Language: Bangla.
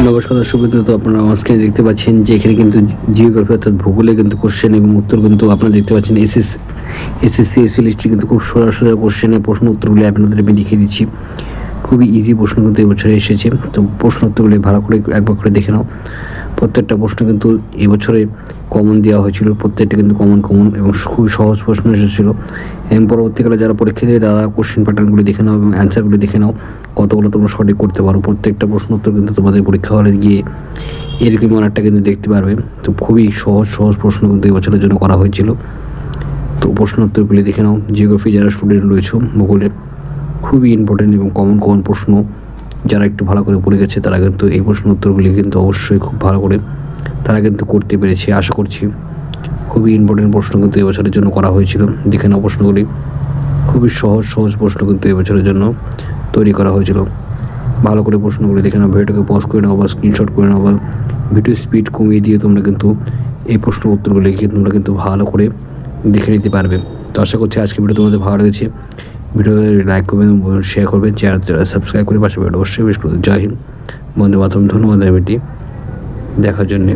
নমস্কার দর্শক বন্ধু, তো আপনারা আমার স্ক্রিনে দেখতে পাচ্ছেন যে এখানে কিন্তু জিওগ্রাফি অর্থাৎ ভূগোলে কিন্তু কোশ্চেন এবং উত্তর কিন্তু আপনারা দেখতে পাচ্ছেন। এসএসসি এসএলএসটি কিন্তু খুব সোজা সোজা কোশ্চেনের প্রশ্ন উত্তরগুলি আপনাদের আমি দেখিয়ে দিচ্ছি। খুবই ইজি প্রশ্ন কিন্তু এবছরে এসেছে, তো প্রশ্ন উত্তরগুলি ভালো করে একবার করে দেখে নাও। প্রত্যেকটা প্রশ্ন কিন্তু এবছরে কমন দেওয়া হয়েছিল, প্রত্যেকটা কিন্তু কমন এবং খুবই সহজ প্রশ্ন এসেছিলো। এবং পরবর্তীকালে যারা পরীক্ষা দেবে তারা কোশ্চেন প্যাটার্নগুলি দেখে নাও এবং অ্যান্সারগুলি দেখে নাও, কতগুলো তোমরা সঠিক করতে পারো। প্রত্যেকটা প্রশ্ন উত্তর কিন্তু তোমাদের পরীক্ষা হলে গিয়ে এরকম অনেকটা কিন্তু দেখতে পারবে। তো খুবই সহজ প্রশ্ন কিন্তু এবছরের জন্য করা হয়েছিল। তো প্রশ্ন উত্তরগুলি দেখে নাও। জিওগ্রাফি যারা স্টুডেন্ট রয়েছে ভূগোলের খুবই ইম্পর্টেন্ট এবং কমন প্রশ্ন, যারা একটু ভালো করে পড়ে গেছে তারা কিন্তু এই প্রশ্ন উত্তরগুলি কিন্তু অবশ্যই খুব ভালো করে তারা কিন্তু করতে পেরেছে আশা করছি। খুবই ইম্পর্টেন্ট প্রশ্ন কিন্তু এবছরের জন্য করা হয়েছিল। দেখে নাও প্রশ্নগুলি, খুবই সহজ প্রশ্ন কিন্তু এবছরের জন্য তৈরি করা হয়েছিল। ভালো করে প্রশ্নগুলি দেখে নাও, ভিডিওটাকে পজ করে নাও বা স্ক্রিনশট করে নাও বা ভিডিও স্পিড কমিয়ে দিয়ে তোমরা কিন্তু এই প্রশ্ন উত্তরগুলি তোমরা কিন্তু ভালো করে দেখে নিতে পারবে। তো আশা করছি আজকে ভিডিও তোমাদের ভালো লেগেছে। ভিডিও লাইক করবেন, শেয়ার করবেন, চ্যানেল সাবস্ক্রাইব করে পাশে ভিডিও অবশ্যই বেশ করবেন। জয় হিন্দ, বন্দে মাতরম। ধন্যবাদ ভিডিওটি দেখার জন্য।